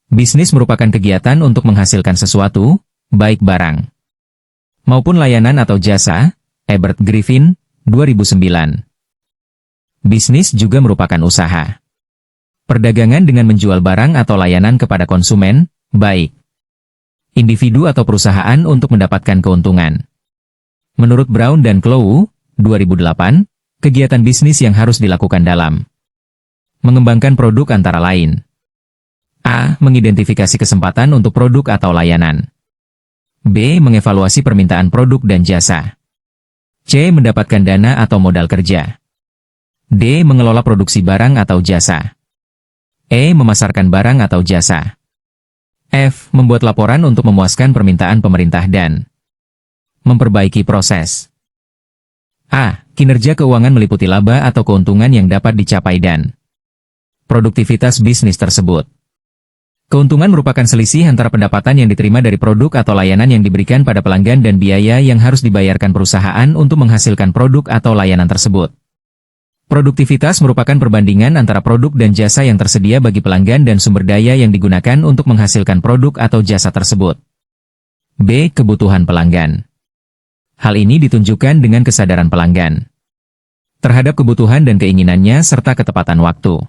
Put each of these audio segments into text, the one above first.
Bisnis merupakan kegiatan untuk menghasilkan sesuatu, baik barang maupun layanan atau jasa. Ebert Griffin, 2009. Bisnis juga merupakan usaha perdagangan dengan menjual barang atau layanan kepada konsumen, baik individu atau perusahaan untuk mendapatkan keuntungan. Menurut Brown dan Clough, 2008, kegiatan bisnis yang harus dilakukan dalam mengembangkan produk antara lain: A. Mengidentifikasi kesempatan untuk produk atau layanan. B. Mengevaluasi permintaan produk dan jasa. C. Mendapatkan dana atau modal kerja. D. Mengelola produksi barang atau jasa. E. Memasarkan barang atau jasa. F. Membuat laporan untuk memuaskan permintaan pemerintah dan memperbaiki proses. A. Kinerja keuangan meliputi laba atau keuntungan yang dapat dicapai dan produktivitas bisnis tersebut. Keuntungan merupakan selisih antara pendapatan yang diterima dari produk atau layanan yang diberikan pada pelanggan dan biaya yang harus dibayarkan perusahaan untuk menghasilkan produk atau layanan tersebut. Produktivitas merupakan perbandingan antara produk dan jasa yang tersedia bagi pelanggan dan sumber daya yang digunakan untuk menghasilkan produk atau jasa tersebut. B. Kebutuhan pelanggan. Hal ini ditunjukkan dengan kesadaran pelanggan terhadap kebutuhan dan keinginannya serta ketepatan waktu.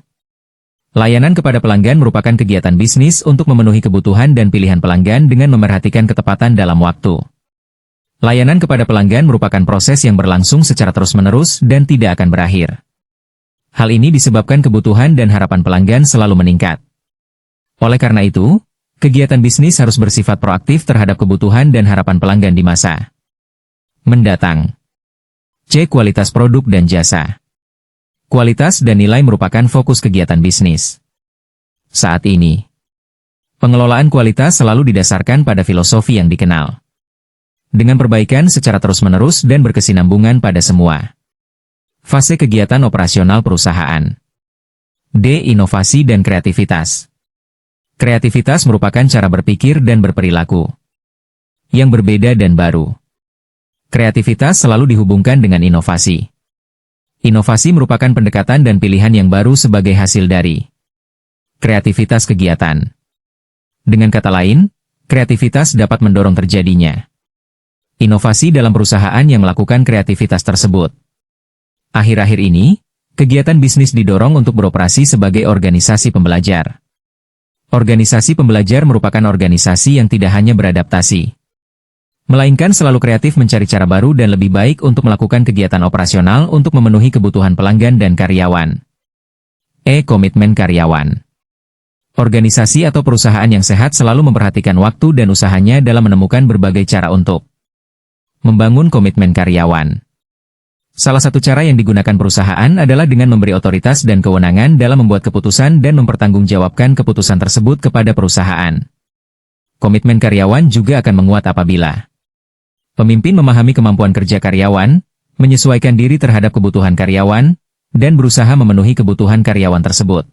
Layanan kepada pelanggan merupakan kegiatan bisnis untuk memenuhi kebutuhan dan pilihan pelanggan dengan memerhatikan ketepatan dalam waktu. Layanan kepada pelanggan merupakan proses yang berlangsung secara terus-menerus dan tidak akan berakhir. Hal ini disebabkan kebutuhan dan harapan pelanggan selalu meningkat. Oleh karena itu, kegiatan bisnis harus bersifat proaktif terhadap kebutuhan dan harapan pelanggan di masa mendatang. C. Kualitas produk dan jasa. Kualitas dan nilai merupakan fokus kegiatan bisnis. Saat ini, pengelolaan kualitas selalu didasarkan pada filosofi yang dikenal dengan perbaikan secara terus-menerus dan berkesinambungan pada semua fase kegiatan operasional perusahaan. D. Inovasi dan kreativitas. Kreativitas merupakan cara berpikir dan berperilaku yang berbeda dan baru. Kreativitas selalu dihubungkan dengan inovasi. Inovasi merupakan pendekatan dan pilihan yang baru sebagai hasil dari kreativitas kegiatan. Dengan kata lain, kreativitas dapat mendorong terjadinya inovasi dalam perusahaan yang melakukan kreativitas tersebut. Akhir-akhir ini, kegiatan bisnis didorong untuk beroperasi sebagai organisasi pembelajar. Organisasi pembelajar merupakan organisasi yang tidak hanya beradaptasi, melainkan selalu kreatif mencari cara baru dan lebih baik untuk melakukan kegiatan operasional untuk memenuhi kebutuhan pelanggan dan karyawan. E. Komitmen karyawan. Organisasi atau perusahaan yang sehat selalu memperhatikan waktu dan usahanya dalam menemukan berbagai cara untuk membangun komitmen karyawan. Salah satu cara yang digunakan perusahaan adalah dengan memberi otoritas dan kewenangan dalam membuat keputusan dan mempertanggungjawabkan keputusan tersebut kepada perusahaan. Komitmen karyawan juga akan menguat apabila pemimpin memahami kemampuan kerja karyawan, menyesuaikan diri terhadap kebutuhan karyawan, dan berusaha memenuhi kebutuhan karyawan tersebut.